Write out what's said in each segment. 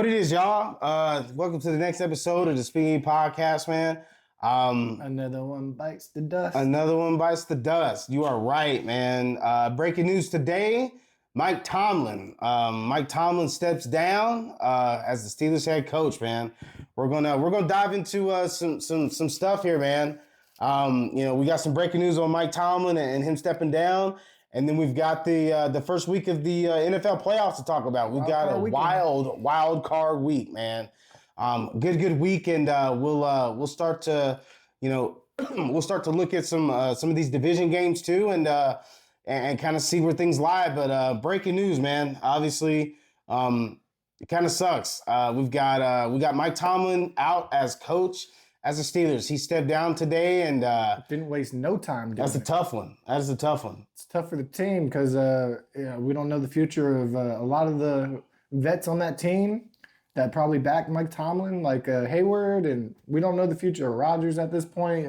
What it is, y'all? Welcome to the next episode of the Speaking Podcast, man. Another one bites the dust. Another one bites the dust. You are right, man. Breaking news today: Mike Tomlin. Mike Tomlin steps down as the Steelers head coach. Man, we're gonna dive into some stuff here, man. We got some breaking news on Mike Tomlin and him stepping down. And then we've got the first week of the NFL playoffs to talk about. We've got a wild card week, man. Good week, and we'll start to we'll start to look at some of these division games too, and kind of see where things lie. But breaking news, man. Obviously, it kind of sucks. We got Mike Tomlin out as coach. As the Steelers, he stepped down today and didn't waste no time. That's a tough one. That is a tough one. It's tough for the team because we don't know the future of a lot of the vets on that team that probably backed Mike Tomlin, like Hayward, and we don't know the future of Rodgers at this point.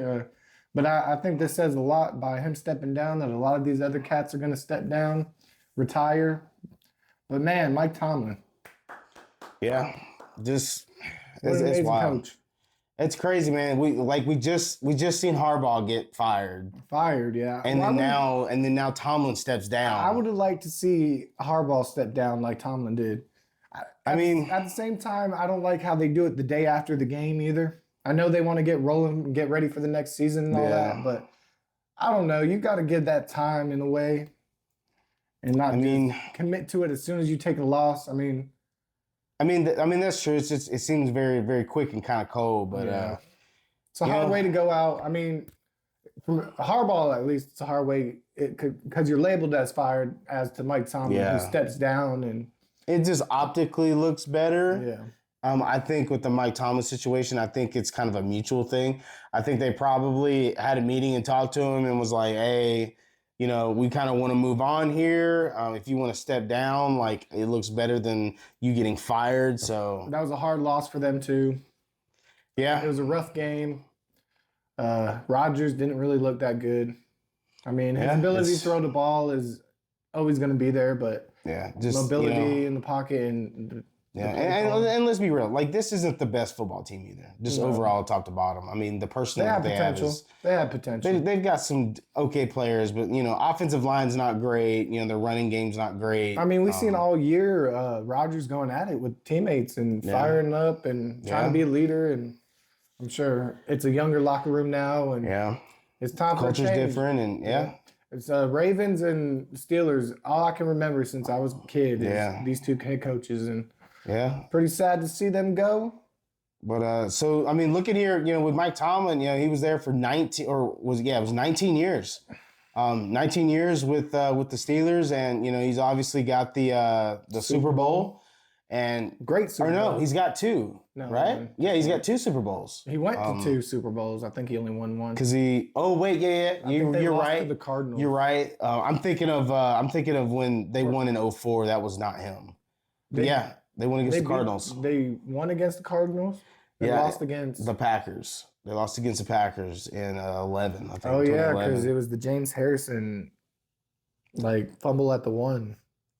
But I think this says a lot by him stepping down that a lot of these other cats are going to step down, retire. But man, Mike Tomlin. Yeah, just it's wild. Coach. It's crazy, man. We just seen Harbaugh get fired. Yeah. And then now Tomlin steps down. I would have liked to see Harbaugh step down like Tomlin did. At the same time, I don't like how they do it the day after the game either. I know they want to get rolling and get ready for the next season and all that, but I don't know. You got to give that time in a way and not commit to it as soon as you take a loss. I mean, that's true. It's just, it seems very, very quick and kind of cold, but it's a hard way to go out. I mean, from Harbaugh, at least, it's a hard way because you're labeled as fired as to Mike Tomlin, who steps down, and it just optically looks better. Yeah. I think with the Mike Tomlin situation, I think it's kind of a mutual thing. I think they probably had a meeting and talked to him and was like, hey, we kind of want to move on here. If you want to step down, like, it looks better than you getting fired. So that was a hard loss for them too. Yeah, it was a rough game. Rodgers didn't really look that good. I mean, his ability to throw the ball is always going to be there, but just mobility in the pocket and and let's be real. Like, this isn't the best football team either. Just overall, top to bottom. I mean, the personnel they have potential. They've got some okay players, but offensive line's not great. Their running game's not great. I mean, we've seen all year Rodgers going at it with teammates and firing up and trying to be a leader. And I'm sure it's a younger locker room now, and it's time for a change. Culture's different, and It's Ravens and Steelers. All I can remember since I was a kid is these two head coaches, and pretty sad to see them go. But so I mean, look at here, with Mike Tomlin, he was there for 19 years. 19 years with the Steelers, and he's obviously got the Super Bowl and great Super Bowl. No, he's got two. No, right? Man. Yeah, he's got two Super Bowls. He went to two Super Bowls. I think he only won one. Because you're right. To the Cardinals. You're right. I'm thinking of when they won in 2004. That was not him. They won against the Cardinals. They won against the Cardinals? They lost against the Packers. They lost against the Packers in 11, I think. Oh, yeah, because it was the James Harrison, fumble at the one.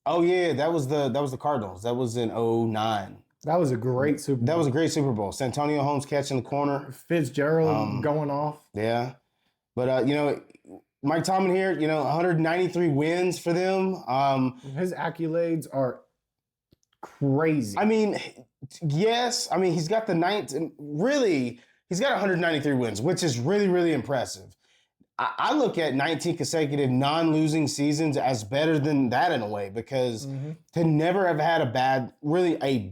Oh, yeah, that was the Cardinals. That was in 2009. That was a great Super Bowl. That was a great Super Bowl. Santonio Holmes catching the corner. Fitzgerald going off. Yeah. But, Mike Tomlin here, 193 wins for them. His accolades are crazy. I mean, yes. I mean, he's got he's got 193 wins, which is really, really impressive. I look at 19 consecutive non-losing seasons as better than that in a way, because to never have had a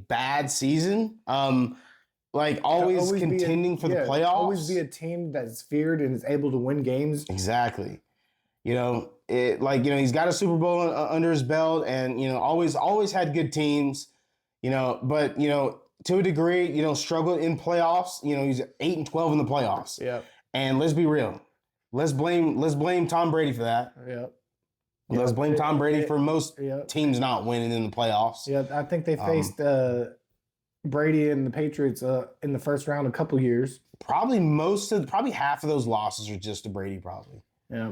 bad season, always contending for the playoffs. Always be a team that's feared and is able to win games. Exactly. He's got a Super Bowl under his belt, and always had good teams. But to a degree, struggled in playoffs. He's 8-12 in the playoffs. Yeah. And let's be real. Let's blame Tom Brady for that. Yep. Let's blame Tom Brady for most teams not winning in the playoffs. Yeah, I think they faced Brady and the Patriots in the first round a couple years. Probably half of those losses are just to Brady, probably. Yeah,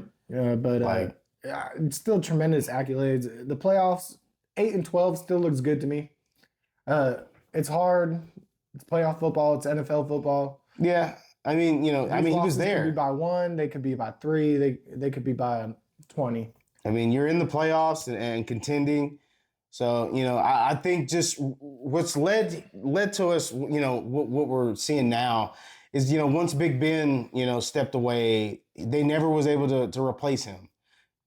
but it's still tremendous accolades. The playoffs, 8-12 still looks good to me. It's hard. It's playoff football. It's NFL football. Yeah. I mean, These he was losses could be there. by 1. They could be by 3. They could be by 20. I mean, you're in the playoffs and contending. So, I think just what's led to us, what we're seeing now is, once Big Ben, stepped away, they never was able to replace him.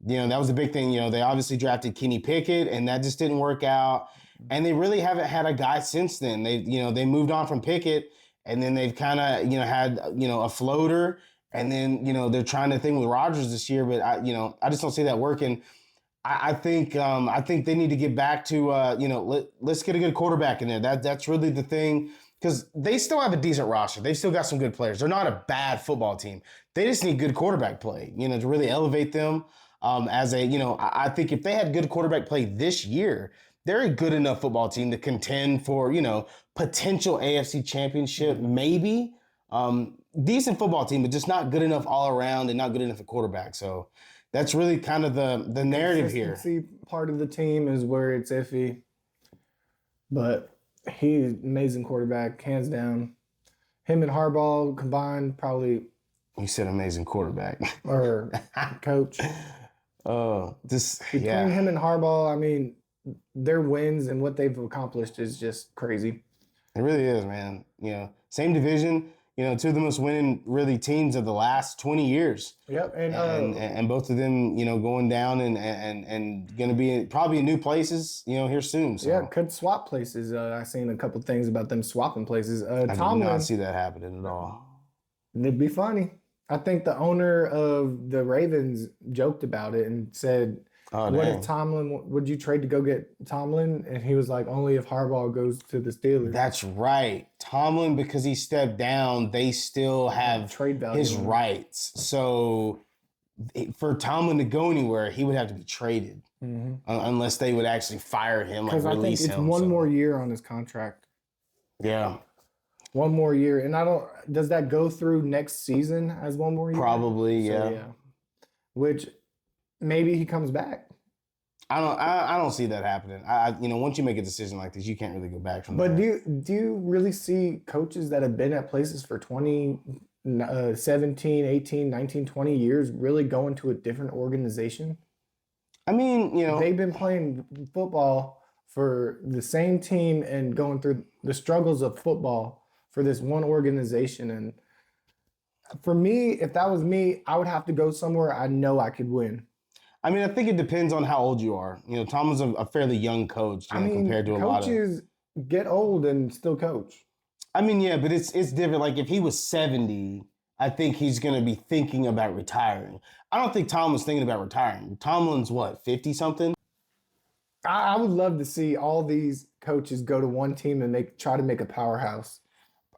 That was the big thing. They obviously drafted Kenny Pickett, and that just didn't work out. And they really haven't had a guy since then. They moved on from Pickett, and then they've kind of, had, a floater. And then, they're trying to think with Rodgers this year, but I just don't see that working. I think they need to get back to let's get a good quarterback in there. That's really the thing, because they still have a decent roster. They've still got some good players. They're not a bad football team. They just need good quarterback play, to really elevate them. I think if they had good quarterback play this year, they're a good enough football team to contend for potential AFC championship, maybe. Decent football team, but just not good enough all around and not good enough at quarterback. So that's really kind of the narrative here. Part of the team is where it's iffy, but he's an amazing quarterback, hands down. Him and Harbaugh combined, probably. You said amazing quarterback or coach. Between him and Harbaugh, I mean, their wins and what they've accomplished is just crazy. It really is, man. Same division. Two of the most winning really teams of the last 20 years. Yep, and both of them, going down and going to be probably in new places, here soon. So. Yeah, could swap places. I've seen a couple things about them swapping places. I did not see that happening at all. It'd be funny. I think the owner of the Ravens joked about it and said, what if Tomlin, would you trade to go get Tomlin? And he was like, only if Harbaugh goes to the Steelers. That's right. Tomlin, because he stepped down, they still have trade value his rights. So for Tomlin to go anywhere, he would have to be traded unless they would actually fire him, like release him. Because I think it's one more year on his contract. Yeah. One more year. And does that go through next season as one more year? Probably, yeah. So, yeah. Which maybe he comes back. I don't see that happening. Once you make a decision like this, you can't really go back from that. But do you really see coaches that have been at places for 17, 18, 19, 20 years really going to a different organization? I mean, they've been playing football for the same team and going through the struggles of football for this one organization. And for me, if that was me, I would have to go somewhere I know I could win. I mean, I think it depends on how old you are. Tomlin's a fairly young coach compared to a lot of coaches get old and still coach. I mean, yeah, but it's different. Like if he was 70, I think he's going to be thinking about retiring. I don't think Tomlin's thinking about retiring. Tomlin's what, 50 something? I would love to see all these coaches go to one team and try to make a powerhouse.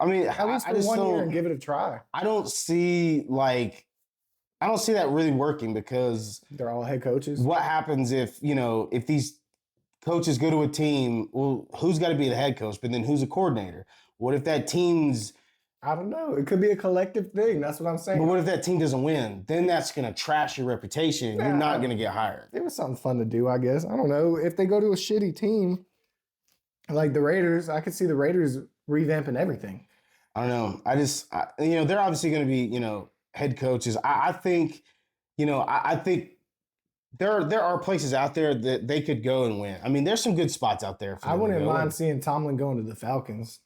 I mean, at least for 1 year and give it a try. I don't see that really working because they're all head coaches. What happens if these coaches go to a team? Well, who's got to be the head coach? But then who's a coordinator? What if that team's? I don't know. It could be a collective thing. That's what I'm saying. But what if that team doesn't win? Then that's going to trash your reputation. You're not going to get hired. It was something fun to do, I guess. I don't know. If they go to a shitty team like the Raiders, I could see the Raiders revamping everything. I don't know. They're obviously going to be, head coaches. I think there are places out there that they could go and win. I mean, there's some good spots out there. I wouldn't mind seeing Tomlin going to the Falcons.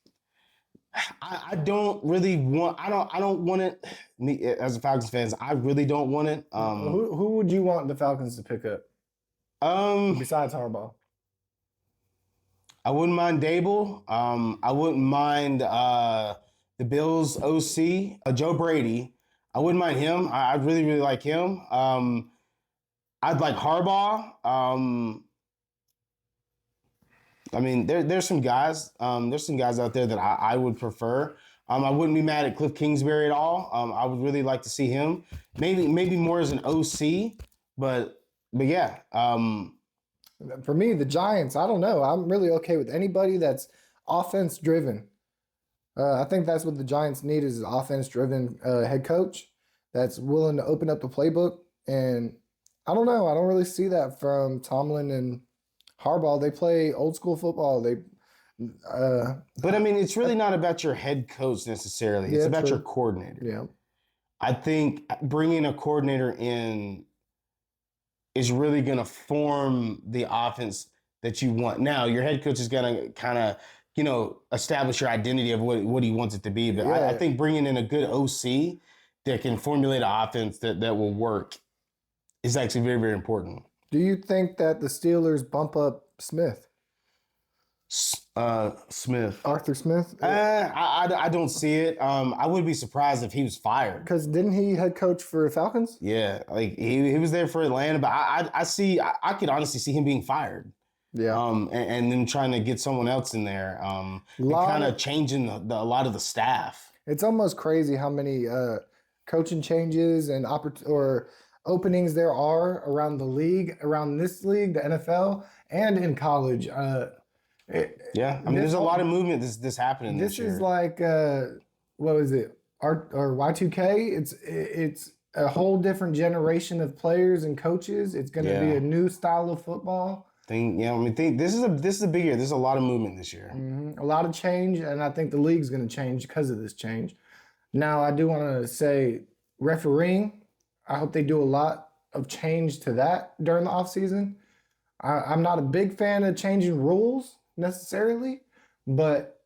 I don't really want. I don't want it. Me as a Falcons fan, I really don't want it. Who would you want the Falcons to pick up? Besides Harbaugh, I wouldn't mind Dable. I wouldn't mind the Bills OC, Joe Brady. I wouldn't mind him. I really, really like him. I'd like Harbaugh. I mean, there's some guys. There's some guys out there that I would prefer. I wouldn't be mad at Cliff Kingsbury at all. I would really like to see him. Maybe more as an OC, but yeah. For me, the Giants, I don't know. I'm really okay with anybody that's offense driven. I think that's what the Giants need is an offense-driven head coach that's willing to open up the playbook. And I don't know. I don't really see that from Tomlin and Harbaugh. They play old school football. But I mean, it's really not about your head coach necessarily. It's about your coordinator. Yeah. I think bringing a coordinator in is really going to form the offense that you want. Now, your head coach is going to kind of, establish your identity of what he wants it to be. But I think bringing in a good OC that can formulate an offense that will work is actually very, very important. Do you think that the Steelers bump up Smith? Smith. Arthur Smith? I don't see it. I would be surprised if he was fired. Because didn't he head coach for Falcons? Yeah, like he was there for Atlanta, but I could honestly see him being fired. Yeah. And then trying to get someone else in there. And kind of changing a lot of the staff. It's almost crazy how many coaching changes and openings there are around the league, around this league, the NFL, and in college. There's a lot of movement this happening this year. This is like, what was it? Or Y2K? It's a whole different generation of players and coaches. It's going to be a new style of football. This is a big year. There's a lot of movement this year. A lot of change, and I think the league's going to change because of this change. Now, I do want to say refereeing. I hope they do a lot of change to that during the offseason. I'm not a big fan of changing rules necessarily, but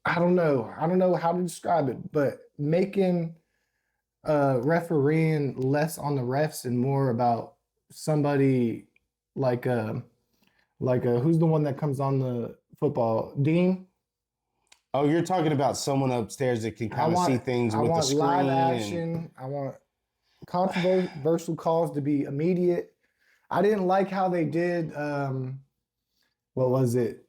I don't know. I don't know how to describe it, but making refereeing less on the refs and more about somebody like who's the one that comes on the football? Dean? Oh, you're talking about someone upstairs that can kind of see things with the screen. I want live action. I want controversial calls to be immediate. I didn't like how they did, what was it?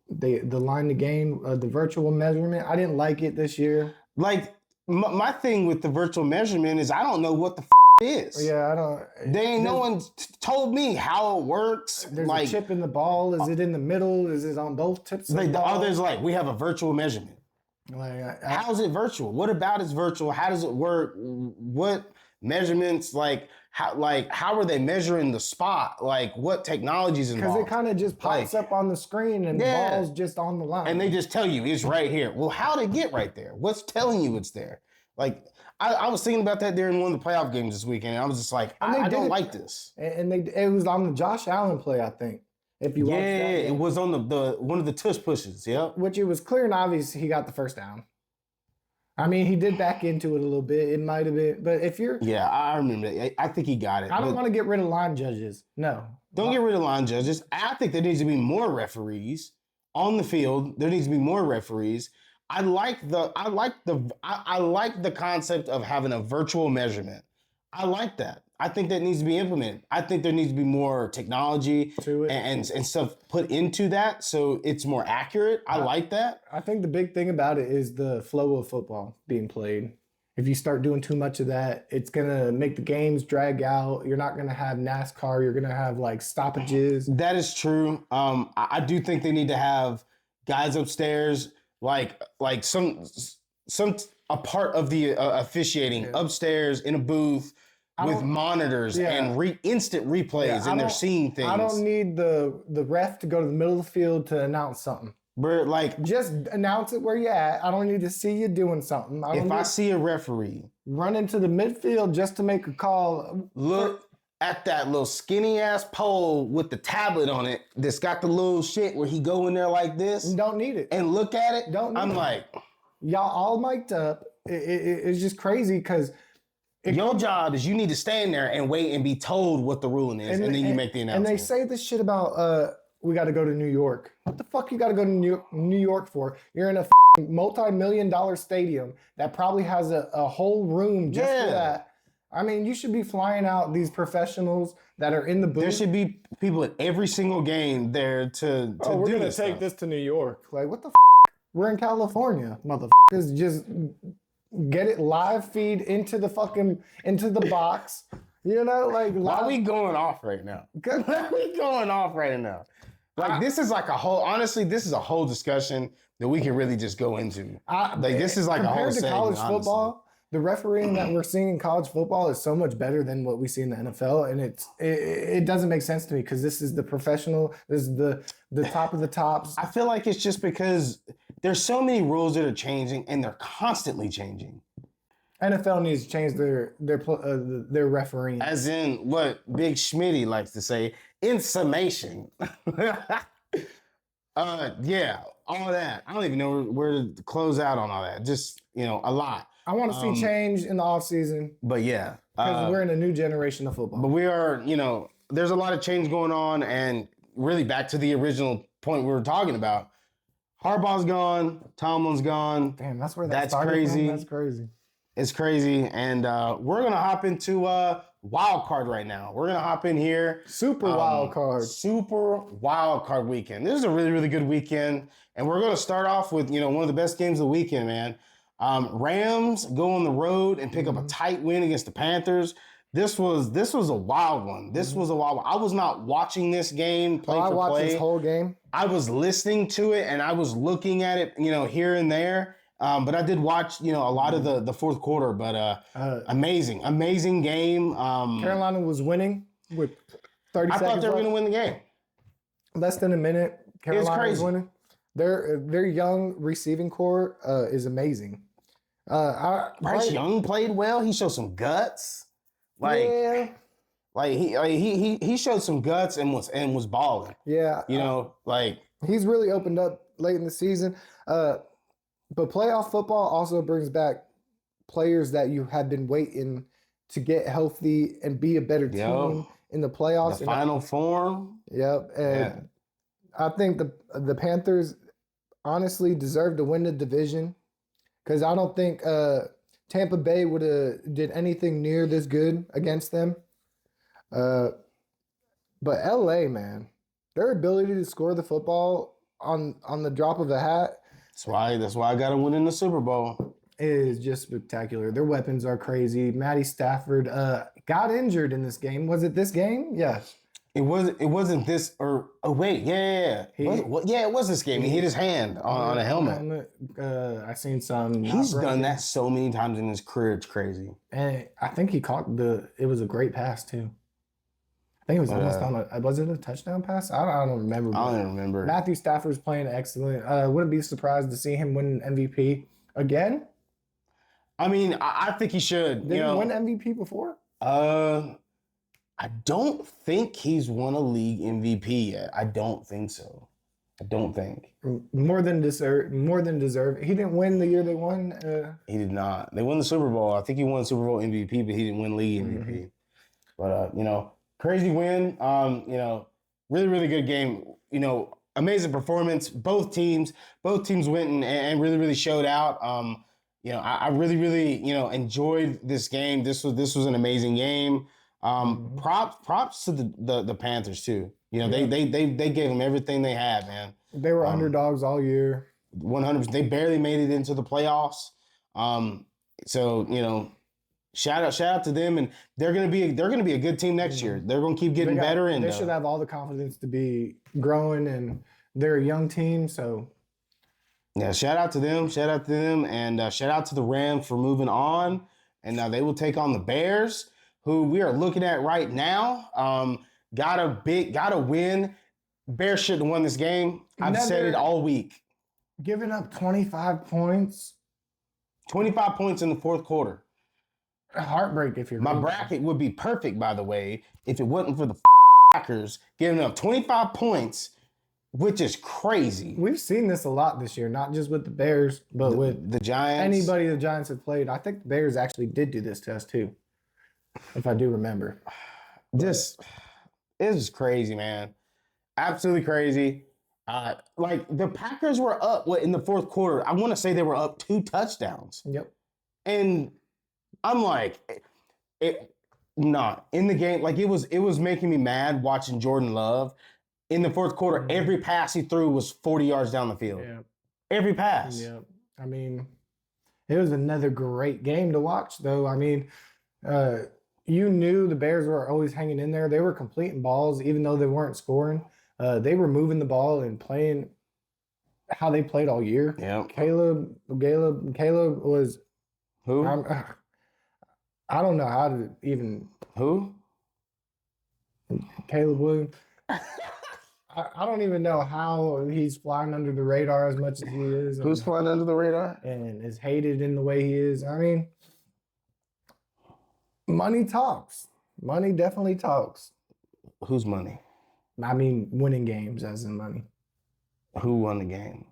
The line to gain, the virtual measurement. I didn't like it this year. Like, my thing with the virtual measurement is I don't know what the it is. Yeah, I don't. No one told me how it works. There's a chip in the ball. Is it in the middle? Is it on both tips of the ball? Others we have a virtual measurement. How is it virtual? What about it's virtual? How does it work? What measurements how are they measuring the spot? Like what technologies involved? Because it kind of just pops up on the screen and the ball's just on the line. And they just tell you it's right here. Well, how'd it get right there? What's telling you it's there? I was thinking about that during one of the playoff games this weekend. And I was just like, I don't like this. And it was on the Josh Allen play, I think. If you watched that. It was on the one of the tush pushes. Yep. Which it was clear and obvious he got the first down. I mean, he did back into it a little bit. It might have been, but if you're... Yeah, I remember that. I think he got it. I don't want to get rid of line judges. No. Don't get rid of line judges. I think there needs to be more referees on the field. There needs to be more referees. I like the concept of having a virtual measurement. I like that. I think that needs to be implemented. I think there needs to be more technology to it and stuff put into that so it's more accurate. I like that. I think the big thing about it is the flow of football being played. If you start doing too much of that, it's going to make the games drag out. You're not going to have NASCAR. You're going to have stoppages. That is true. I do think they need to have guys upstairs like a part of the officiating upstairs in a booth with monitors and instant replays, and they're seeing things. I don't need the ref to go to the middle of the field to announce something. Just announce it where you're at. I don't need to see you doing something. If I see a referee run into the midfield just to make a call, look at that little skinny ass pole with the tablet on it that's got the little shit where he go in there like this. You don't need it. And look at it. I'm like, y'all all mic'd up. It's just crazy because your job is you need to stand there and wait and be told what the ruling is, and then you make the announcement. And they say this shit about we got to go to New York. What the fuck you got to go to New York for? You're in a multi-million-dollar stadium that probably has a whole room just for that. I mean, you should be flying out these professionals that are in the booth. There should be people at every single game there to do we're going to take this to New York. Like, what the We're in California, motherfuckers. Just get it live feed into the box. You know, why are we going off right now? Why are we going off right now? This is this is a whole discussion that we can really just go into. This is like a whole segment, compared to college football, the refereeing that we're seeing in college football is so much better than what we see in the NFL, and it doesn't make sense to me because this is the professional, this is the top of the tops. I feel like it's just because there's so many rules that are changing, and they're constantly changing. NFL needs to change their refereeing. As in what Big Schmitty likes to say, in summation. Yeah, all that. I don't even know where to close out on all that. Just, a lot. I want to see change in the offseason. But yeah. Because we're in a new generation of football. But we are, there's a lot of change going on, and really back to the original point we were talking about. Harbaugh's gone, Tomlin's gone. Damn, that's where that's started crazy. From? That's crazy. It's crazy. And we're going to hop into Wildcard right now. We're going to hop in here. Super Wildcard. Super Wildcard weekend. This is a really, really good weekend. And we're going to start off with, one of the best games of the weekend, man. Rams go on the road and pick up a tight win against the Panthers. This was a wild one. This was a wild one. I was not watching this game play for play. I watched this whole game. I was listening to it and I was looking at it, here and there. But I did watch, a lot of the fourth quarter. But amazing game. Carolina was winning with 30 seconds. I thought they were going to win the game. Less than a minute. Carolina was winning. Their young receiving core is amazing. Bryce Young played well. He showed some guts. He showed some guts and was balling. Yeah. He's really opened up late in the season. But playoff football also brings back players that you have been waiting to get healthy and be a better team in the playoffs. The final form. Yep. And I think the Panthers honestly deserve to win the division because I don't think Tampa Bay would have did anything near this good against them. But LA, man, their ability to score the football on the drop of a hat. That's why I got to win in the Super Bowl. Is just spectacular. Their weapons are crazy. Matty Stafford got injured in this game. Was it this game? Yes. It wasn't this or yeah. It was this game. He hit his hand on a helmet. I seen some. He's done that so many times in his career. It's crazy. And I think he caught it was a great pass too. I think it was almost was it a touchdown pass? I don't remember. I don't remember. Matthew Stafford's playing excellent. Wouldn't be surprised to see him win MVP again. I mean, I think he should. Did he win MVP before? I don't think he's won a league MVP yet. I don't think so. I don't think. More than deserve. He didn't win the year they won. He did not. They won the Super Bowl. I think he won Super Bowl MVP, but he didn't win league MVP. But crazy win. Really, really good game. Amazing performance. Both teams went and really, really showed out. I really, really, enjoyed this game. This was an amazing game. Props to the Panthers too. They gave them everything they had, man. They were underdogs all year. 100%. They barely made it into the playoffs. Shout out to them, and they're gonna be a good team next year. They're gonna keep getting better, and they should have all the confidence to be growing. And they're a young team, so. Yeah, shout out to them, and shout out to the Rams for moving on, and they will take on the Bears, who we are looking at right now. Got a win. Bears shouldn't have won this game. I've said it all week. Giving up 25 points. 25 points in the fourth quarter. A heartbreak if you're. My bracket would be perfect, by the way, if it wasn't for the Packers giving up 25 points, which is crazy. We've seen this a lot this year, not just with the Bears, but with the Giants. Anybody the Giants have played. I think the Bears actually did do this to us too, if I do remember. This is crazy, man. Absolutely crazy. The Packers were up in the fourth quarter. I want to say they were up 2 touchdowns. Yep. And I'm like, in the game, it was making me mad watching Jordan Love. In the fourth quarter, every pass he threw was 40 yards down the field. Yeah. Every pass. Yeah. I mean, it was another great game to watch, though. I mean, you knew the Bears were always hanging in there. They were completing balls, even though they weren't scoring. They were moving the ball and playing how they played all year. Yeah. Caleb was who? I don't know how to even Who? Caleb Williams. I don't even know how he's flying under the radar as much as he is. Who's flying under the radar? And is hated in the way he is. I mean, money talks. Money definitely talks. Whose money? I mean, winning games as in money. Who won the game?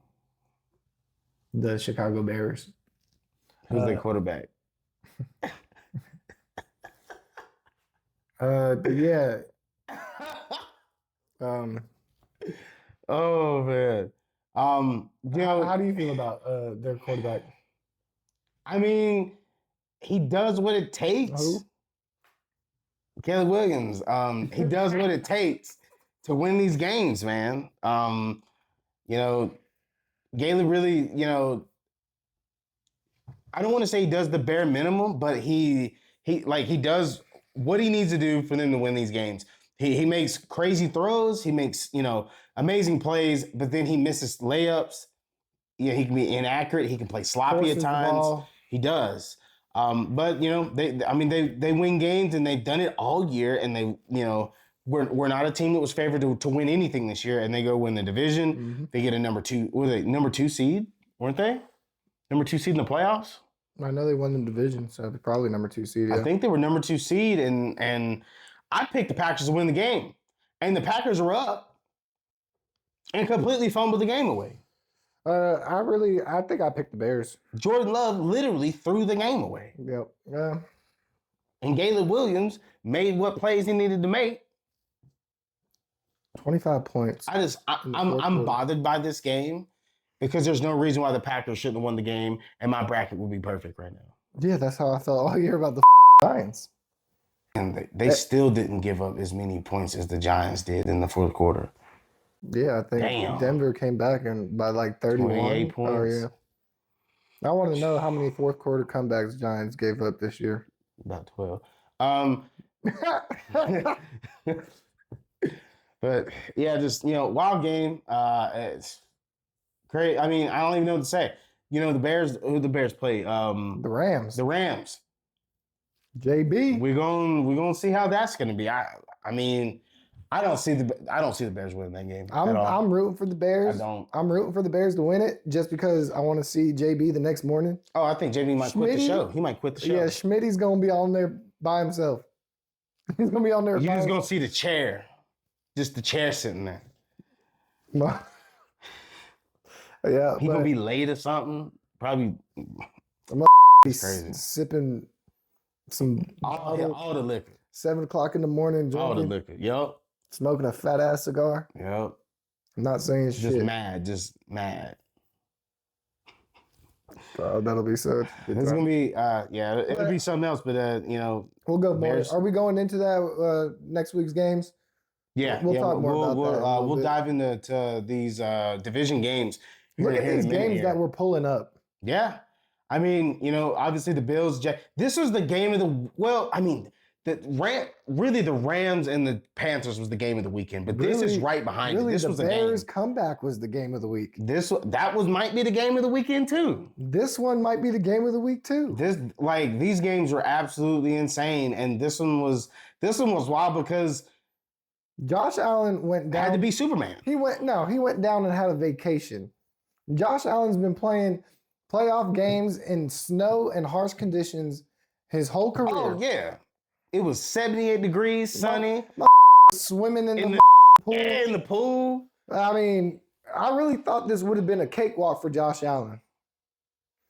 The Chicago Bears. Who's their quarterback? Yeah. Oh man. How do you feel about their quarterback? I mean, he does what it takes. Who? Caleb Williams. He does what it takes to win these games, man. Galen really, I don't want to say he does the bare minimum, but he does what he needs to do for them to win these games. He makes crazy throws. He makes, amazing plays, but then he misses layups. Yeah, he can be inaccurate. He can play sloppy at times. He does. But they win games, and they've done it all year, and they, we're not a team that was favored to win anything this year, and they go win the division. Mm-hmm. They get a number two seed, weren't they? Number 2 seed in the playoffs? I know they won the division, so they're probably number 2 seed. Yeah. I think they were number 2 seed, and I picked the Packers to win the game. And the Packers were up and completely fumbled the game away. I think I picked the Bears. Jordan Love literally threw the game away. Yep. Yeah. And Caleb Williams made what plays he needed to make. 25 points. I'm bothered by this game because there's no reason why the Packers shouldn't have won the game, and my bracket would be perfect right now. Yeah, that's how I felt all year about the Giants. And they still didn't give up as many points as the Giants did in the fourth quarter. Yeah, I think Denver came back and by like 31. 28 points. Oh, yeah. I want to know how many fourth quarter comebacks Giants gave up this year. About 12. But yeah, just wild game. It's great. I mean, I don't even know what to say. The Bears. Who the Bears play? The Rams. The Rams. JB. We're gonna see how that's gonna be. I mean, I don't see the Bears winning that game. I'm rooting for the Bears. I don't. I'm rooting for the Bears to win it just because I want to see JB the next morning. Oh, I think JB might quit the show. He might quit the show. Yeah, Schmitty's gonna be on there by himself. He's gonna be on there. You're just gonna see the chair. Just the chair sitting there. Yeah. He gonna be late or something. Probably. He's crazy. Sipping some all the liquor. 7 o'clock in the morning. Drinking, all the liquor. Yup. Smoking a fat ass cigar. Yup. I'm not saying shit. Just mad. That'll be so. It's gonna be it'll be something else. But we'll go Bears. more. Are we going into that next week's games? Yeah, we'll talk more about that. We'll dive into these division games. Look at these games that we're pulling up. Yeah, I mean, obviously the Bills. This was the game of the. Well, I mean, the Rams and the Panthers was the game of the weekend, but this is right behind it. This was a game. The Bears comeback was the game of the week. That might be the game of the weekend too. This one might be the game of the week too. These games were absolutely insane, and this one was wild because Josh Allen went down. Had to be Superman. He went down and had a vacation. Josh Allen's been playing playoff games in snow and harsh conditions his whole career. Oh yeah. It was 78 degrees, sunny. Swimming in the pool. In the pool. I mean, I really thought this would have been a cakewalk for Josh Allen.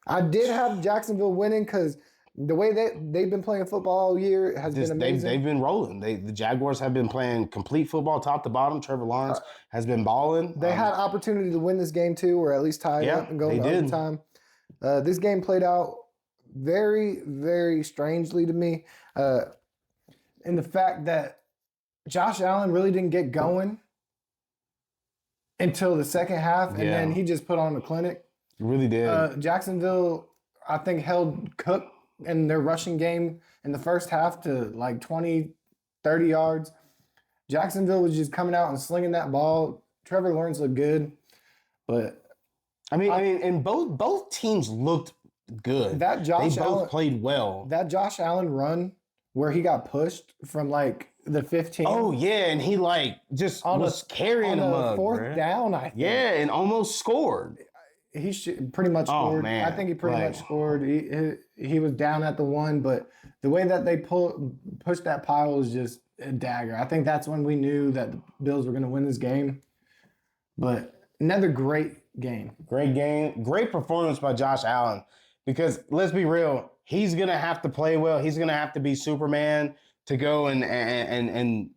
I did have Jacksonville winning because the way they've been playing football all year has been amazing. They've been rolling. The Jaguars have been playing complete football top to bottom. Trevor Lawrence has been balling. They had opportunity to win this game too, or at least tie it up and go to overtime. This game played out very, very strangely to me. And the fact that Josh Allen really didn't get going until the second half, and then he just put on the clinic. He really did. Jacksonville, I think, held Cook in their rushing game in the first half to like 20, 30 yards. Jacksonville was just coming out and slinging that ball. Trevor Lawrence looked good, but I mean, and both teams looked good. That Josh They both Allen played well. That Josh Allen run where he got pushed from like the 15. Oh yeah, and he like just was carrying him up, fourth bruh. down, I think. Yeah, and almost scored. He pretty much Oh, scored. man. I think he pretty much scored. He was down at the 1, but the way that they pushed that pile was just a dagger. I think that's when we knew that the Bills were going to win this game. But another great game. Great game. Great performance by Josh Allen. Because let's be real, he's gonna have to play well. He's gonna have to be Superman to go and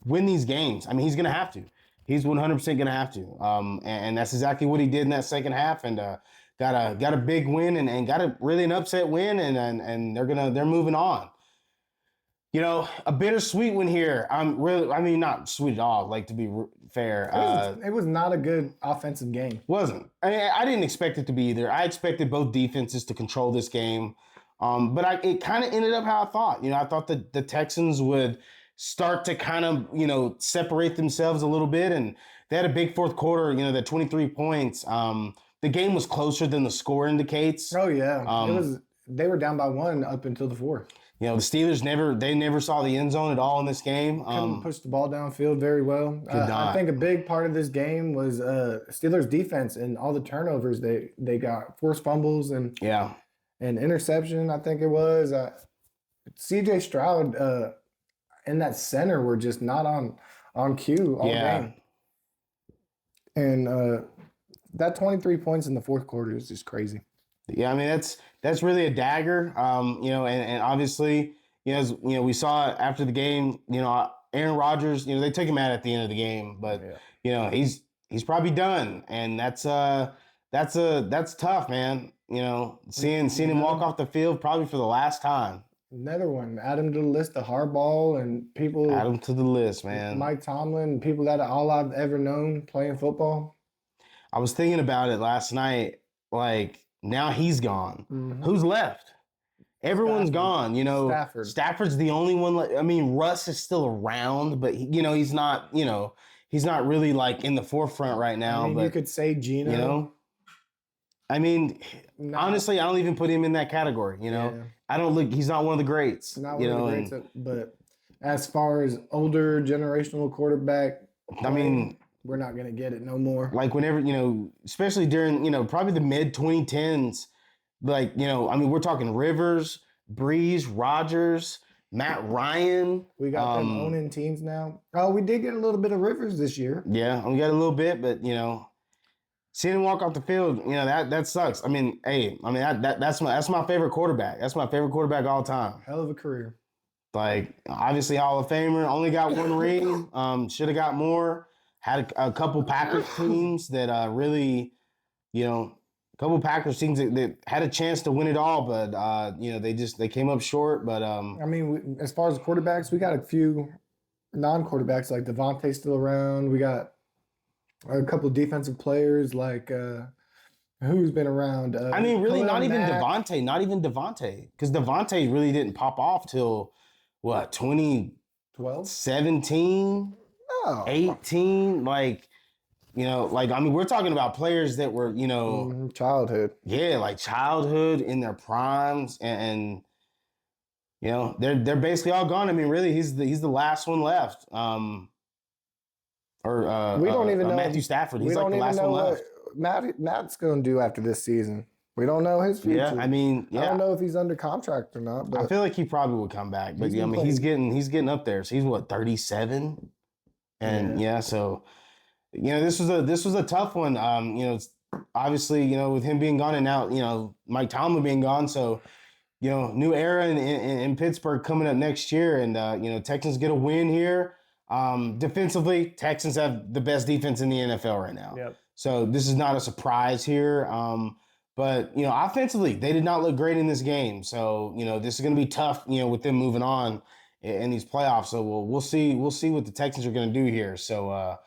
win these games. I mean, he's gonna have to. He's 100% gonna have to. And that's exactly what he did in that second half. And got a big win and got a really an upset win. And they're moving on. You know, a bittersweet one here. Not sweet at all. Like, to be fair, It was not a good offensive game. wasn't. I didn't expect it to be either. I expected both defenses to control this game, but it kind of ended up how I thought. You know, I thought that the Texans would start to kind of separate themselves a little bit, and they had a big fourth quarter. You know, that 23 points. The game was closer than the score indicates. Oh yeah, They were down by 1 up until the 4th. You know, the Steelers never saw the end zone at all in this game. Couldn't push the ball downfield very well. I think a big part of this game was Steelers defense and all the turnovers they got, forced fumbles and interception. I think it was C.J. Stroud and that center were just not on cue all game. And that 23 points in the fourth quarter is just crazy. Yeah, I mean that's really a dagger. And obviously, we saw it after the game. Aaron Rodgers. They took him out at the end of the game, but he's probably done, and that's tough, man. Seeing him walk off the field probably for the last time. Another one. Add him to the list of Harbaugh and people. Add him to the list, man. Mike Tomlin, people that are all I've ever known playing football. I was thinking about it last night. Like, now he's gone. Mm-hmm. Who's left? Everyone's gone. Stafford's the only one. I mean, Russ is still around, but he's not. He's not really like in the forefront right now. I mean, but you could say Gino. Honestly, I don't even put him in that category. I don't look. He's not one of the greats. Not one of the greats. But as far as older generational quarterback, we're not going to get it no more. Like whenever, especially during, probably the mid 2010s, like, we're talking Rivers, Breeze, Rodgers, Matt Ryan. We got them owning teams now. Oh, we did get a little bit of Rivers this year. Yeah, we got a little bit, but, seeing him walk off the field, that sucks. That's my favorite quarterback. That's my favorite quarterback all time. Hell of a career. Like, obviously Hall of Famer, only got 1 ring, should have got more. Had a couple Packers teams that really, a couple Packers teams that had a chance to win it all, but they came up short. But as far as quarterbacks, we got a few non-quarterbacks like Devontae still around. We got a couple defensive players like who's been around. Really, not even Devontae, because Devontae really didn't pop off till what 2012, 17. 18, we're talking about players that were, childhood. Yeah, like childhood in their primes, and they're basically all gone. Really, he's the last one left. We don't even know Matthew Stafford. He's like the last one left. Matt's going to do after this season. We don't know his future. Yeah, I don't know if he's under contract or not. But I feel like he probably would come back. But he's getting up there. So he's what, 37? And so this was a tough one. Obviously, with him being gone and now, Mike Tomlin being gone. So, new era in Pittsburgh coming up next year. And, Texans get a win here. Defensively, Texans have the best defense in the NFL right now. Yep. So this is not a surprise here. But, offensively, they did not look great in this game. So, this is going to be tough, with them moving on in these playoffs. So we'll see what the Texans are going to do here. So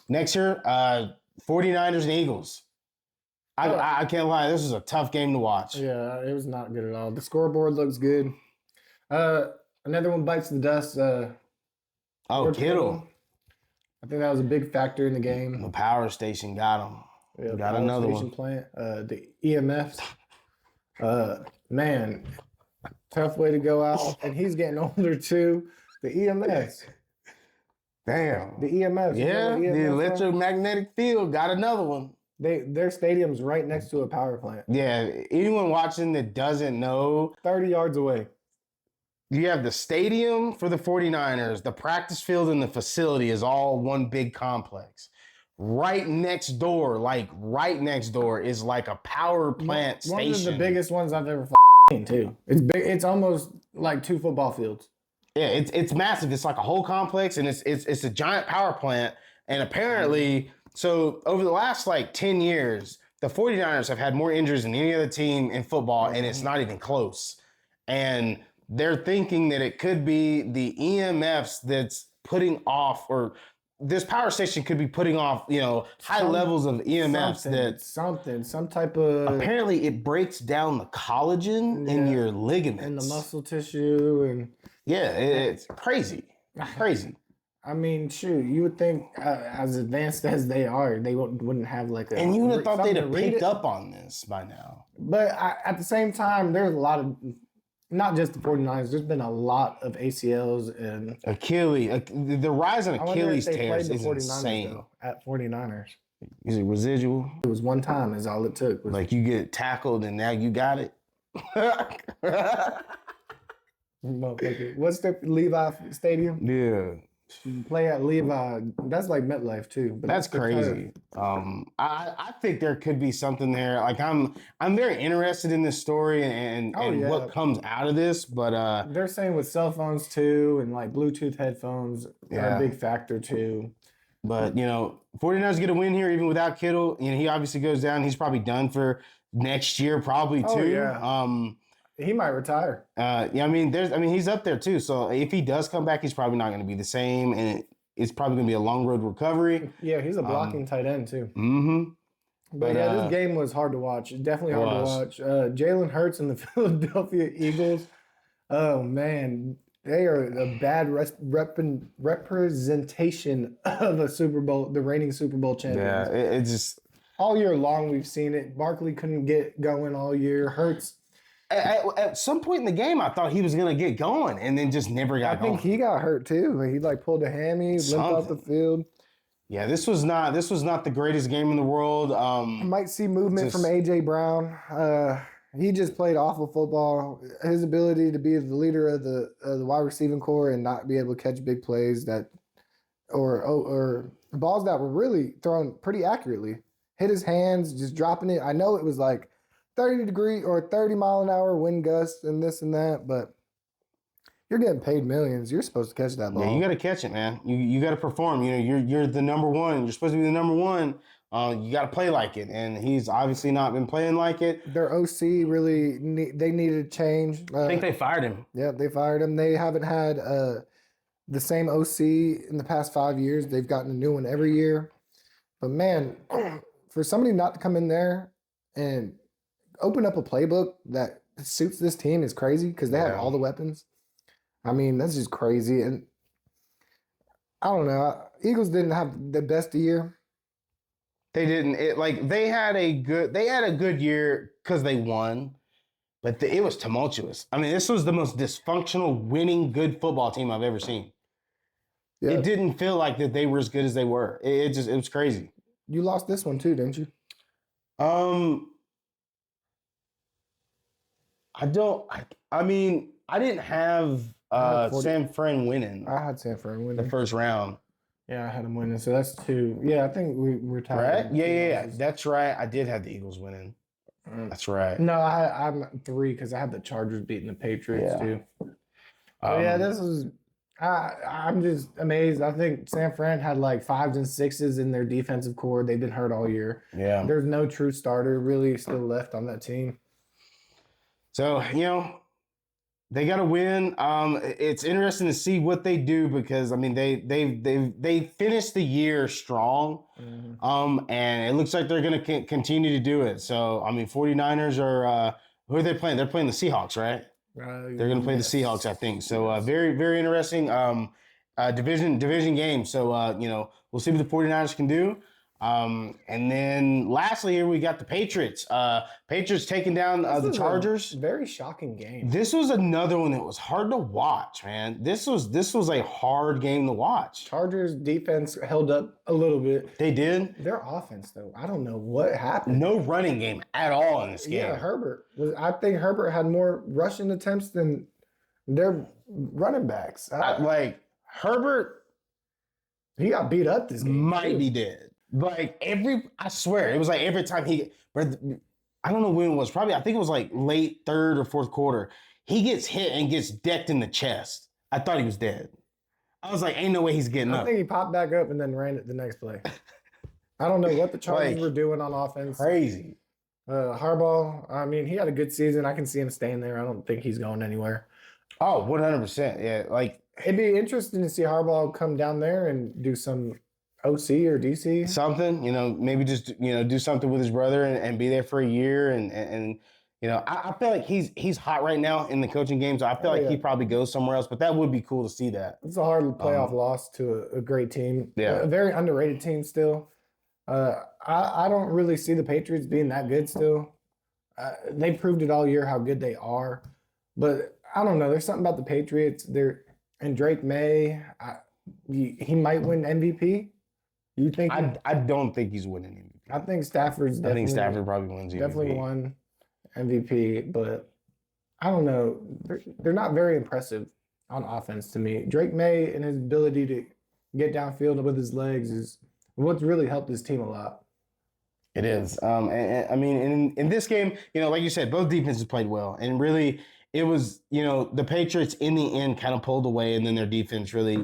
next year, 49ers and Eagles. I can't lie, this is a tough game to watch. Yeah, it was not good at all. The scoreboard looks good. Another one bites the dust. Kittle. I think that was a big factor in the game. The power station got him. Yeah, got another one. Plant, the EMFs. Man, tough way to go out. And he's getting older too. The EMS. Damn. The EMS. You know Yeah, what the EMS are? electromagnetic field got another one. Their stadium's right next to a power plant. Yeah, anyone watching that doesn't know, 30 yards away. you have the stadium for the 49ers, the practice field and the facility is all one big complex. Right next door is like a power plant One station. of the biggest ones I've ever seen too. It's big. It's almost like 2 football fields. Yeah, it's massive. It's like a whole complex, and it's a giant power plant. And apparently, so over the last like 10 years, the 49ers have had more injuries than any other team in football, and it's not even close. And they're thinking that it could be the EMFs that's putting off, or this power station could be putting off, high levels of EMFs some type of. Apparently it breaks down the collagen in your ligaments. And the muscle tissue and. Yeah, it's crazy. Crazy. I mean, shoot, you would think as advanced as they are, they wouldn't have like a. And you would have thought they'd have picked it. up on this by now. But at the same time, there's a lot of, not just the 49ers, there's been a lot of ACLs and. Achilles. The rise in Achilles tears is 49ers, insane. though, at 49ers. Is it residual? It was one time is all it took. Like you get tackled and now you got it? What's the Levi Stadium? Yeah. Play at Levi. That's like MetLife too. But that's crazy. I think there could be something there. Like I'm very interested in this story and what comes out of this. But they're saying with cell phones too, and like Bluetooth headphones are a big factor too. But 49ers get a win here even without Kittle. He obviously goes down. He's probably done for next year, probably too. Yeah. He might retire. He's up there too. So if he does come back, he's probably not going to be the same, and it's probably going to be a long road recovery. Yeah, he's a blocking tight end too. Mm-hmm. But this game was hard to watch. Definitely hard to watch. Jalen Hurts and the Philadelphia Eagles. Oh man, they are a bad representation of the Super Bowl, the reigning Super Bowl champions. Yeah, it's just all year long we've seen it. Barkley couldn't get going all year. Hurts. At some point in the game, I thought he was going to get going, and then just never got going. I think he got hurt too. He pulled a hammy, limped off the field. Yeah, this was not the greatest game in the world. Might see movement from AJ Brown. He just played awful football. His ability to be the leader of the wide receiving core and not be able to catch big plays or balls that were really thrown pretty accurately. Hit his hands, just dropping it. I know it was like 30-degree or 30-mile-an-hour wind gusts and this and that, but you're getting paid millions. You're supposed to catch that ball. Yeah, you got to catch it, man. You got to perform. You're the number one. You're supposed to be the number one. You got to play like it, and he's obviously not been playing like it. Their OC really they needed to change. I think they fired him. Yeah, they fired him. They haven't had the same OC in the past 5 years. They've gotten a new one every year. But man, for somebody not to come in there and open up a playbook that suits this team is crazy because they have all the weapons. I mean, that's just crazy. And I don't know. Eagles didn't have the best year. They didn't. They had a good year because they won, but it was tumultuous. I mean, this was the most dysfunctional, winning, good football team I've ever seen. Yeah. It didn't feel like that they were as good as they were. It was crazy. You lost this one too, didn't you? I didn't have San Fran winning. I had San Fran winning the first round. Yeah, I had them winning. So that's 2. Yeah, I think we're tied. Right? Yeah. That's right. I did have the Eagles winning. That's right. No, I'm 3 because I had the Chargers beating the Patriots too. This was. I'm just amazed. I think San Fran had like 5s and 6s in their defensive core. They've been hurt all year. Yeah. There's no true starter really still left on that team. So, they got to win. It's interesting to see what they do because they finished the year strong. Mm-hmm. And it looks like they're going to continue to do it. So, 49ers are who are they playing? They're playing the Seahawks, right? They're going to play the Seahawks, I think. So, very, very interesting division game. So, we'll see what the 49ers can do. And then lastly, here we got the Patriots. Patriots taking down the Chargers. Very shocking game. This was another one that was hard to watch, man. This was a hard game to watch. Chargers defense held up a little bit. They did. Their offense, though, I don't know what happened. No running game at all in this game. Yeah, I think Herbert had more rushing attempts than their running backs. Herbert, he got beat up this game. might be dead. Like I swear, it was like every time I don't know when it was. Probably, I think it was like late third or fourth quarter. He gets hit and gets decked in the chest. I thought he was dead. I was like, ain't no way he's getting up. I think he popped back up and then ran it the next play. I don't know what the Chargers were doing on offense. Crazy. Harbaugh, I mean, he had a good season. I can see him staying there. I don't think he's going anywhere. Oh, 100%. Yeah, like it'd be interesting to see Harbaugh come down there and do some OC or DC. Something, maybe just, do something with his brother and be there for a year. And I feel like he's hot right now in the coaching game. So I feel like he probably goes somewhere else, but that would be cool to see that. It's a hard playoff loss to a great team. Yeah. A very underrated team still. I don't really see the Patriots being that good still. They proved it all year how good they are. But I don't know. There's something about the Patriots. And Drake May, he might win MVP. You think? I don't think he's winning MVP. I think Stafford's definitely. I think Stafford probably wins MVP. Definitely won MVP, but I don't know. They're not very impressive on offense to me. Drake May and his ability to get downfield with his legs is what's really helped this team a lot. It is. And I mean, in this game, like you said, both defenses played well, and really, it was, the Patriots in the end kind of pulled away, and then their defense really,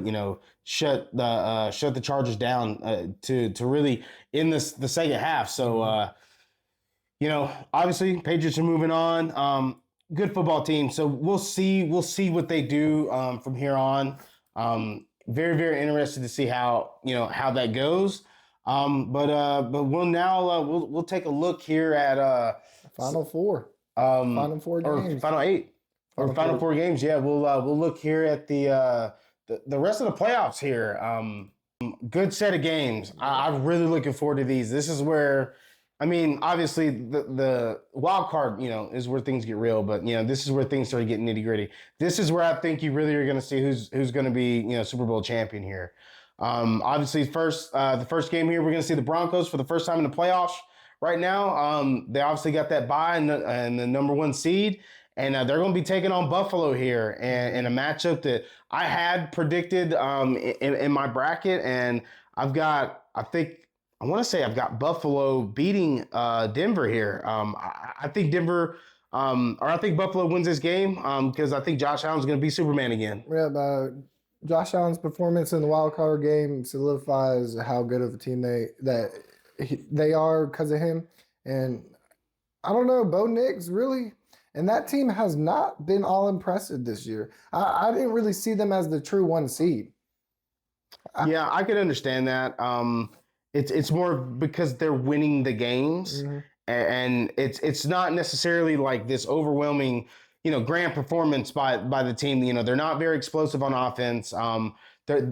shut the Chargers down to really in the second half. So, obviously Patriots are moving on. Good football team. So we'll see what they do from here on. Very, very interested to see how that goes. But we'll take a look here at Final Four. Final four games. Or Final 8. Or Final Four games. Yeah, we'll look here at the rest of the playoffs here. Good set of games. I'm really looking forward to these. This is where, I mean, obviously the wild card, is where things get real. But this is where things start getting nitty gritty. This is where I think you really are going to see who's going to be Super Bowl champion here. Obviously, the first game here, we're going to see the Broncos for the first time in the playoffs. Right now, they obviously got that bye and the number 1 seed. And they're going to be taking on Buffalo here in a matchup that I had predicted in my bracket. And I've got Buffalo beating Denver here. I think I think Buffalo wins this game because I think Josh Allen's going to be Superman again. Yeah, Josh Allen's performance in the Wildcard game solidifies how good of a team they are because of him. And I don't know, Bo Nix really. And that team has not been all impressive this year. I didn't really see them as the true 1 seed. Yeah, I could understand that. It's more because they're winning the games, and it's not necessarily like this overwhelming, grand performance by the team. They're not very explosive on offense.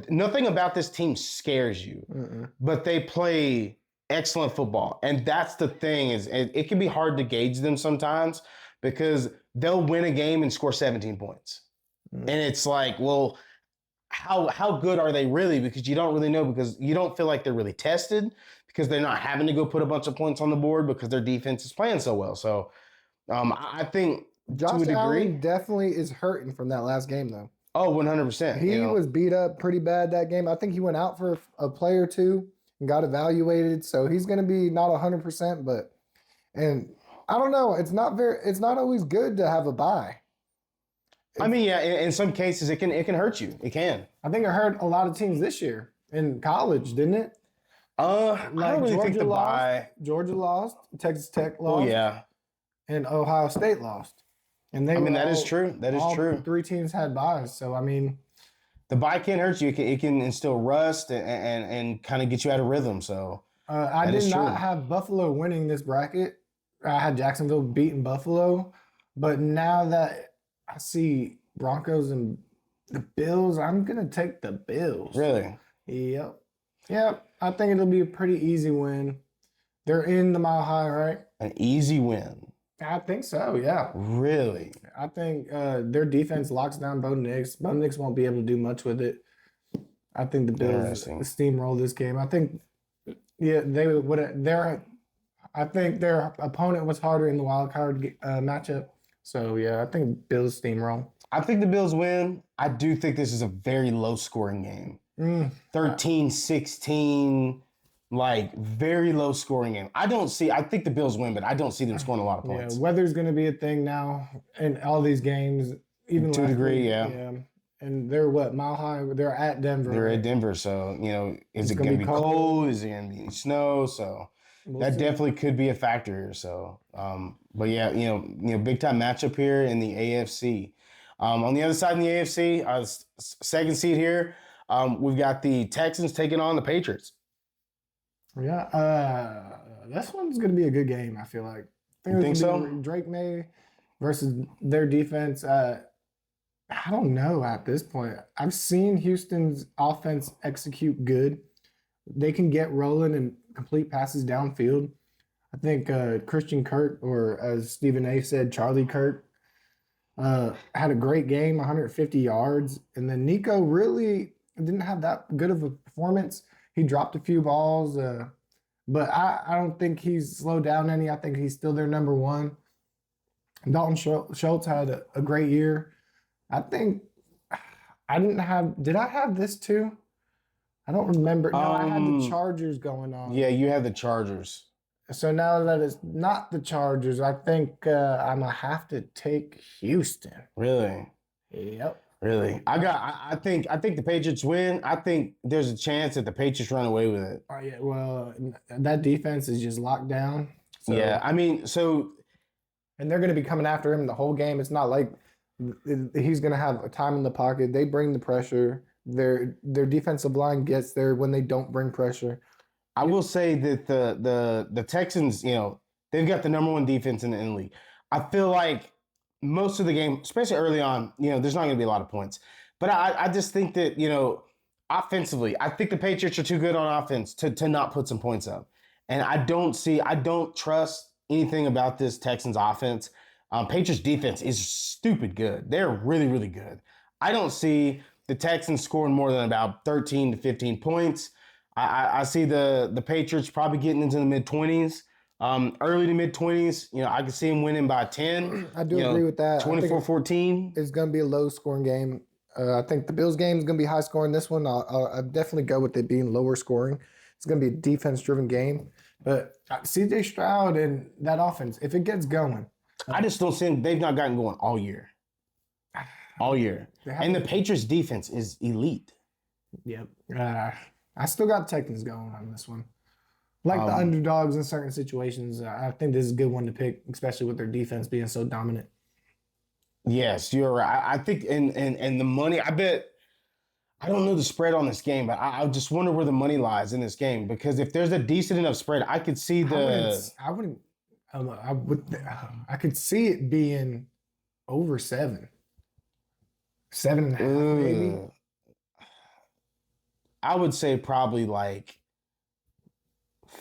Nothing about this team scares you, but they play excellent football, and that's the thing is it can be hard to gauge them sometimes. Because they'll win a game and score 17 points. And it's like, well, how good are they really? Because you don't really know, because you don't feel like they're really tested, because they're not having to go put a bunch of points on the board because their defense is playing so well. So I think Josh to a degree, Allen definitely is hurting from that last game, though. Oh, 100%. He was beat up pretty bad that game. I think he went out for a play or two and got evaluated. So he's going to be not 100%, but I don't know. It's not always good to have a bye. I mean, yeah, in some cases it can hurt you. It can. I think it hurt a lot of teams this year in college, didn't it? I don't really think the bye. Georgia lost, Texas Tech lost. Oh yeah. And Ohio State lost. And that is true. That is true. 3 teams had byes. So I mean, the bye can't hurt you. It can instill rust and kind of get you out of rhythm. So I did not have Buffalo winning this bracket. I had Jacksonville beating Buffalo, but now that I see Broncos and the Bills, I'm gonna take the Bills. Really? Yep. Yeah, I think it'll be a pretty easy win. They're in the Mile High, right? An easy win. I think so, yeah. Really? I think their defense locks down Bo Nix. Bo Nix won't be able to do much with it. I think the Bills Interesting. steamroll this game. I think, yeah, they would. I think their opponent was harder in the wild card matchup. So yeah, I think Bills steamroll. I think the Bills win. I do think this is a very low scoring game. 13-16, like very low scoring game. I think the Bills win, but I don't see them scoring a lot of points. Yeah, weather's going to be a thing now in all these games. Even to a degree, yeah. And they're Mile High? They're at Denver. They're at Denver, so is it going to be cold? Is it going to be snow? So that definitely could be a factor here. So, but yeah, big time matchup here in the AFC. On the other side in the AFC, second seed here, we've got the Texans taking on the Patriots. Yeah, this one's going to be a good game, I feel like. You think so? Drake May versus their defense. I don't know at this point. I've seen Houston's offense execute good. They can get rolling and complete passes downfield. I think Christian Kirk, or as Stephen A. said, Charlie Kirk, had a great game, 150 yards. And then Nico really didn't have that good of a performance. He dropped a few balls, but I don't think he's slowed down any. I think he's still their number one. Dalton Schultz had a great year. I think did I have this too? I don't remember. No, I had the Chargers going on. Yeah, you had the Chargers. So now that it's not the Chargers, I think I'm going to have to take Houston. Really? Yep. Really? I think the Patriots win. I think there's a chance that the Patriots run away with it. Oh, yeah. Well, that defense is just locked down. So, yeah. I mean, and they're going to be coming after him the whole game. It's not like he's going to have a time in the pocket. They bring the pressure. Their defensive line gets there when they don't bring pressure. I will say that the Texans, they've got the number one defense in the league. I feel like most of the game, especially early on, there's not going to be a lot of points. But I just think that, offensively, I think the Patriots are too good on offense to not put some points up. And I don't trust anything about this Texans offense. Patriots defense is stupid good. They're really, really good. I don't see the Texans scoring more than about 13 to 15 points. I see the Patriots probably getting into the mid-20s, early to mid-20s. I can see them winning by 10. I do agree with that. 24-14. It's going to be a low-scoring game. I think the Bills game is going to be high-scoring. This one, I'll definitely go with it being lower scoring. It's going to be a defense-driven game. But C.J. Stroud and that offense, if it gets going. I just don't see them. They've not gotten going all year. All year. And the Patriots defense is elite. Yep. I still got Texans going on this one. Like the underdogs in certain situations, I think this is a good one to pick, especially with their defense being so dominant. Yes, you're right. I think and the money, I don't know the spread on this game, but I just wonder where the money lies in this game, because if there's a decent enough spread, I could see I could see it being over 7. 7.5 maybe. I would say probably like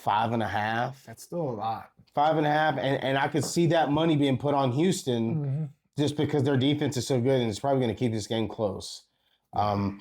5.5. That's still a lot. 5.5, and I could see that money being put on Houston just because their defense is so good, and it's probably going to keep this game close. On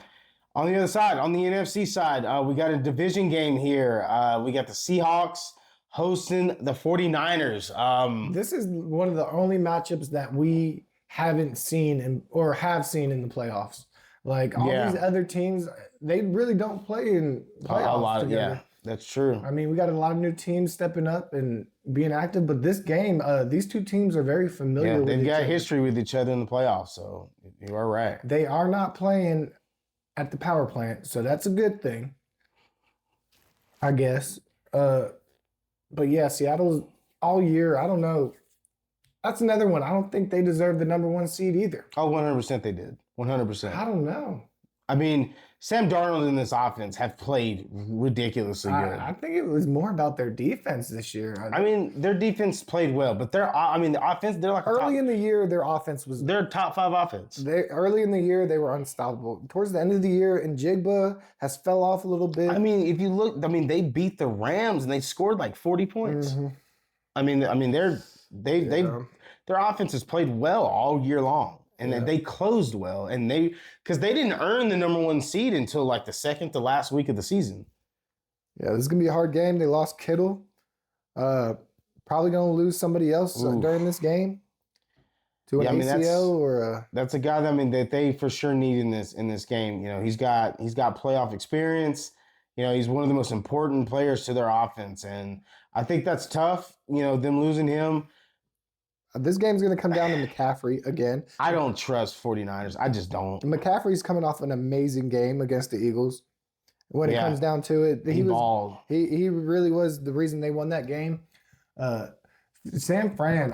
the other side, on the NFC side, we got a division game here. We got the Seahawks hosting the 49ers. This is one of the only matchups that we haven't seen or have seen in the playoffs. Like all these other teams, they really don't play in playoffs together. Yeah, that's true. I mean, we got a lot of new teams stepping up and being active, but this game, these two teams are very familiar with each other. They've got history with each other in the playoffs, so you are right. They are not playing at the power plant, so that's a good thing, I guess. But yeah, Seattle's all year, I don't know. That's another one. I don't think they deserve the number one seed either. Oh, 100% they did. 100%. I don't know. I mean, Sam Darnold and this offense have played ridiculously good. I think it was more about their defense this year. I mean, their defense played well, but the offense, they're like Early in the year, their offense was. they're top 5 offense. Early in the year, they were unstoppable. Towards the end of the year, Njigba has fell off a little bit. I mean, if you look, they beat the Rams and they scored like 40 points. Mm-hmm. I mean, their offense has played well all year long, and they closed well, and because they didn't earn the number 1 seed until like the second to last week of the season. Yeah, this is gonna be a hard game. They lost Kittle. Probably gonna lose somebody else during this game to an ACL or. That's a guy that they for sure need in this game. You know, he's got playoff experience. You know, he's one of the most important players to their offense, and I think that's tough. You know, them losing him. This game's going to come down to McCaffrey again. I don't trust 49ers. I just don't. McCaffrey's coming off an amazing game against the Eagles. When it comes down to it, he really was the reason they won that game. San Fran,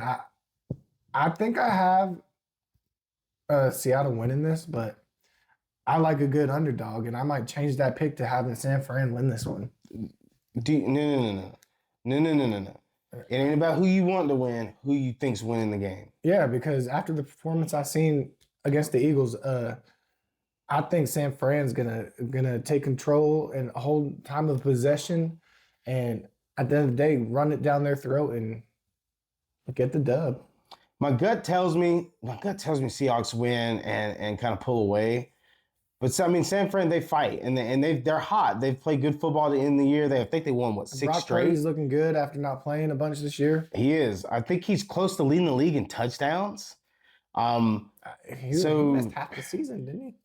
I think I have Seattle winning this, but I like a good underdog, and I might change that pick to having San Fran win this one. No. It ain't about who you want to win, who you think's winning the game. Yeah, because after the performance I've seen against the Eagles, I think San Fran's gonna take control and hold time of possession, and at the end of the day, run it down their throat and get the dub. My gut tells me Seahawks win and kind of pull away. But San Fran, they fight and they're hot. They've played good football in the year. I think they won 6 Brock straight. Purdy's looking good after not playing a bunch this year. He is. I think he's close to leading the league in touchdowns. He missed half the season, didn't he?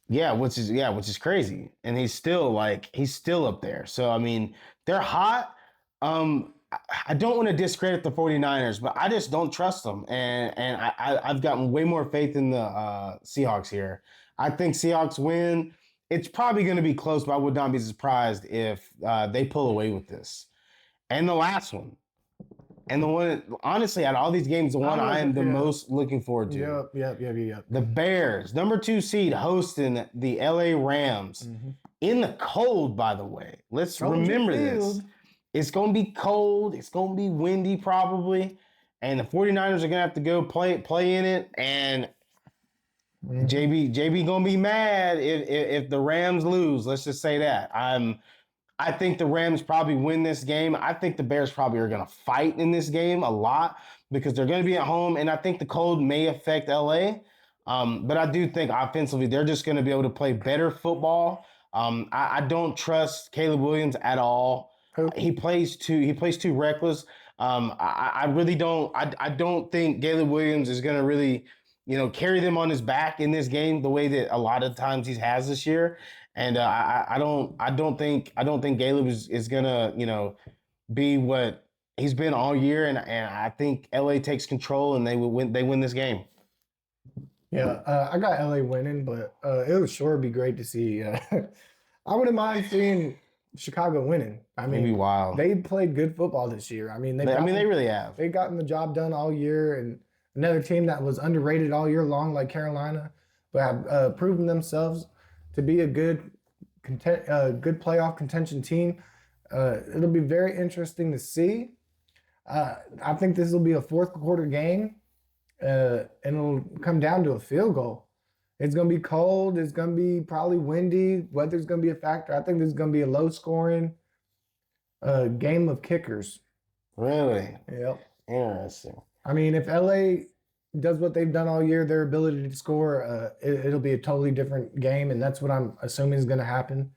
Yeah, which is crazy. And he's still up there. So I mean, they're hot. I don't want to discredit the 49ers, but I just don't trust them. And I've gotten way more faith in the Seahawks here. I think Seahawks win. It's probably going to be close, but I would not be surprised if they pull away with this. And the last one, and the one, honestly, out of all these games, the one I am the most looking forward to. Yep. The Bears, number 2 seed, hosting the LA Rams in the cold, by the way. Let's remember this. It's going to be cold. It's going to be windy probably. And the 49ers are going to have to go play in it. And JB gonna be mad if the Rams lose. Let's just say that. I think the Rams probably win this game. I think the Bears probably are gonna fight in this game a lot because they're gonna be at home, and I think the cold may affect LA. But I do think offensively they're just gonna be able to play better football. I don't trust Caleb Williams at all. He plays too reckless. I really don't. I don't think Caleb Williams is gonna really, carry them on his back in this game the way that a lot of times he has this year. And I don't think Caleb is gonna, be what he's been all year. And I think LA takes control and they win this game. Yeah, I got LA winning, but it would sure be great to see. I wouldn't mind seeing Chicago winning. I mean, it'd be wild. They played good football this year. I mean, they really have. They've gotten the job done all year, and another team that was underrated all year long, like Carolina, but have proven themselves to be a good playoff contention team. It'll be very interesting to see. I think this will be a fourth quarter game, and it'll come down to a field goal. It's going to be cold. It's going to be probably windy. Weather's going to be a factor. I think this is going to be a low-scoring game of kickers. Really? Yep. Interesting. I mean, if LA does what they've done all year, their ability to score, it'll be a totally different game, and that's what I'm assuming is going to happen.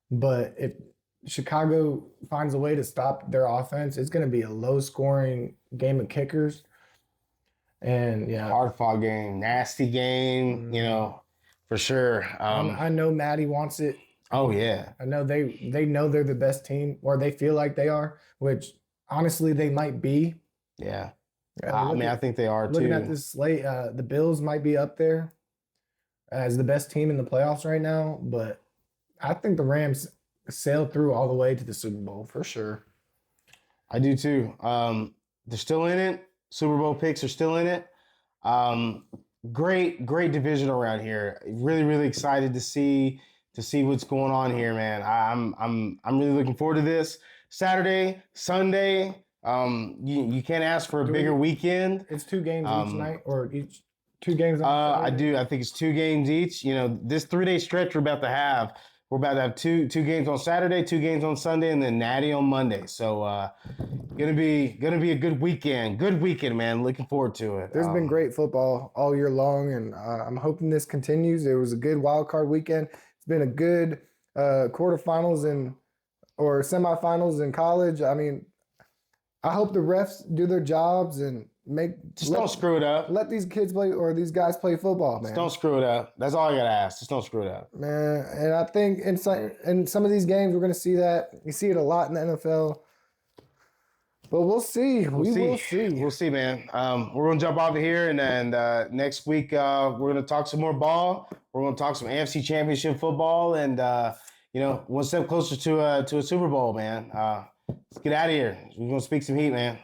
But if Chicago finds a way to stop their offense, it's going to be a low-scoring game of kickers. And yeah, hard-fought game, nasty game, for sure. I know Maddie wants it. Oh yeah, I know they know they're the best team, or they feel like they are, which honestly they might be. Yeah. I think they are too. Looking at this slate, the Bills might be up there as the best team in the playoffs right now, but I think the Rams sailed through all the way to the Super Bowl for sure. I do too. They're still in it. Super Bowl picks are still in it. great division around here. Really, really excited to see what's going on here, man. I'm really looking forward to this Saturday, Sunday. You can't ask for a Do bigger we- weekend. It's 2 games each Um, night, or each 2 games on I Saturday? do. I think it's 2 games each. You know, this 3 day stretch we're about to have. We're about to have two games on Saturday, 2 games on Sunday, and then Natty on Monday. So gonna be a good weekend. Good weekend, man. Looking forward to it. There's been great football all year long, and I'm hoping this continues. It was a good wild card weekend. It's been a good quarterfinals and or semifinals in college. I mean, I hope the refs do their jobs and Don't screw it up. let these kids play or these guys play football, man. Just don't screw it up. That's all I gotta ask. Just don't screw it up. Man, and I think in some of these games we're going to see that. You see it a lot in the NFL. But we'll see. We will see. We'll see, man. We're gonna jump off of here, and then next week we're gonna talk some more ball. We're gonna talk some AFC Championship football, and one step closer to a Super Bowl, man. Let's get out of here. We're gonna speak some heat, man.